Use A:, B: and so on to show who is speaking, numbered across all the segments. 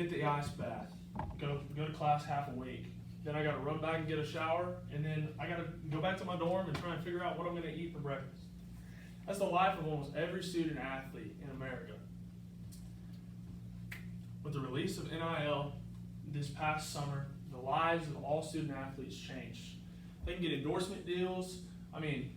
A: hit the ice bath, go to class half a week. Then I got to run back and get a shower, and then I got to go back to my dorm and try and figure out what I'm going to eat for breakfast. That's the life of almost every student athlete in America. With the release of NIL this past summer, the lives of all student athletes changed. They can get endorsement deals. I mean,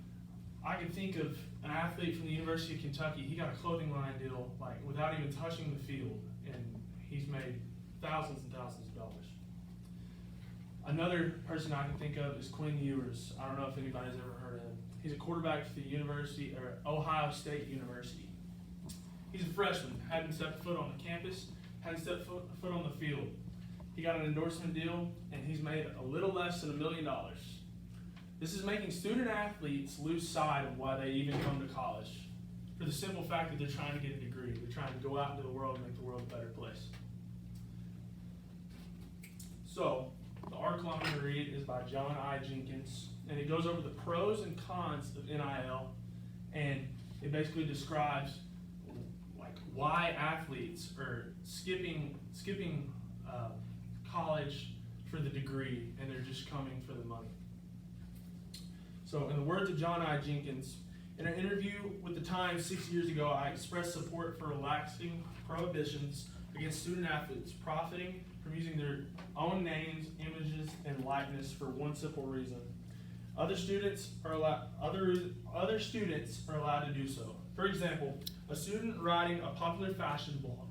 A: I can think of an athlete from the University of Kentucky. He got a clothing line deal like without even touching the field, and he's made thousands and thousands of dollars. Another person I can think of is Quinn Ewers. I don't know if anybody's ever heard of him. He's a quarterback for the Ohio State University. He's a freshman, hadn't stepped foot on the campus, hadn't stepped foot on the field. He got an endorsement deal, and he's made a little less than $1 million. This is making student athletes lose sight of why they even come to college, for the simple fact that they're trying to get a degree. They're trying to go out into the world and make the world a better place. So, the article I'm going to read is by John I. Jenkins, and it goes over the pros and cons of NIL, and it basically describes like why athletes are skipping college for the degree, and they're just coming for the money. So, in the words of John I. Jenkins, in an interview with the Times 6 years ago, I expressed support for relaxing prohibitions against student athletes profiting from using their own names, images, and likeness for one simple reason. Other students are allowed to do so. For example, a student writing a popular fashion blog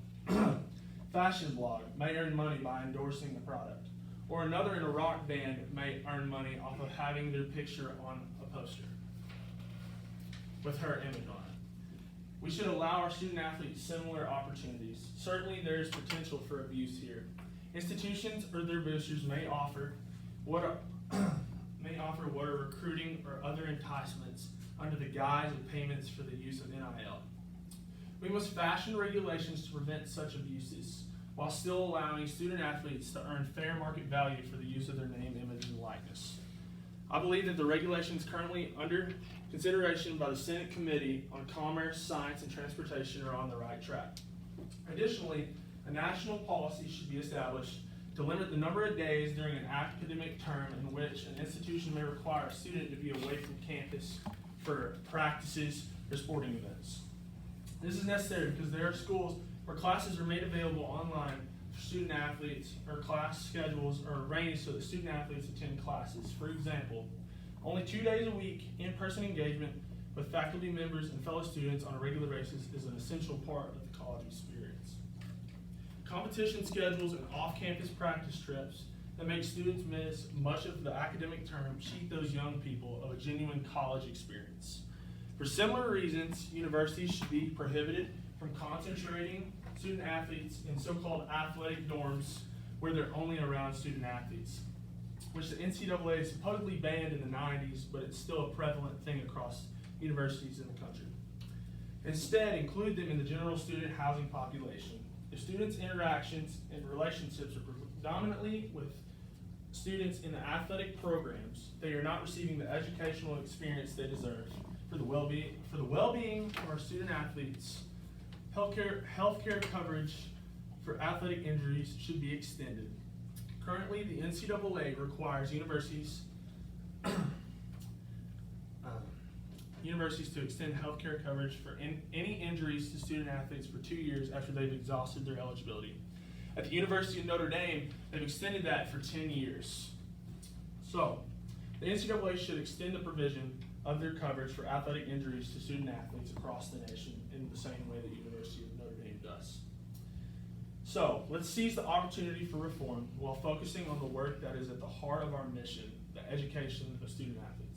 A: may earn money by endorsing the product, or another in a rock band may earn money off of having their picture on a poster with her image on it. We should allow our student athletes similar opportunities. Certainly there is potential for abuse here. Institutions or their boosters may offer what are recruiting or other enticements under the guise of payments for the use of NIL. We must fashion regulations to prevent such abuses, while still allowing student athletes to earn fair market value for the use of their name, image, and likeness. I believe that the regulations currently under consideration by the Senate Committee on Commerce, Science, and Transportation are on the right track. Additionally, a national policy should be established to limit the number of days during an academic term in which an institution may require a student to be away from campus for practices or sporting events. This is necessary because there are schools where classes are made available online for student athletes, or class schedules are arranged so that student athletes attend classes. For example, only 2 days a week in-person engagement with faculty members and fellow students on a regular basis is an essential part of the college experience. Competition schedules and off-campus practice trips that make students miss much of the academic term cheat those young people of a genuine college experience. For similar reasons, universities should be prohibited from concentrating student athletes in so-called athletic dorms where they're only around student athletes, which the NCAA supposedly banned in the 90s, but it's still a prevalent thing across universities in the country. Instead, include them in the general student housing population. If students' interactions and relationships are predominantly with students in the athletic programs, they are not receiving the educational experience they deserve. For the well-being of our student athletes, healthcare coverage for athletic injuries should be extended. Currently, the NCAA requires universities to extend healthcare coverage for any injuries to student athletes for 2 years after they've exhausted their eligibility. At the University of Notre Dame, they've extended that for 10 years. So, the NCAA should extend the provision of their coverage for athletic injuries to student athletes across the nation in the same way the University of Notre Dame does. So, let's seize the opportunity for reform while focusing on the work that is at the heart of our mission, the education of student athletes.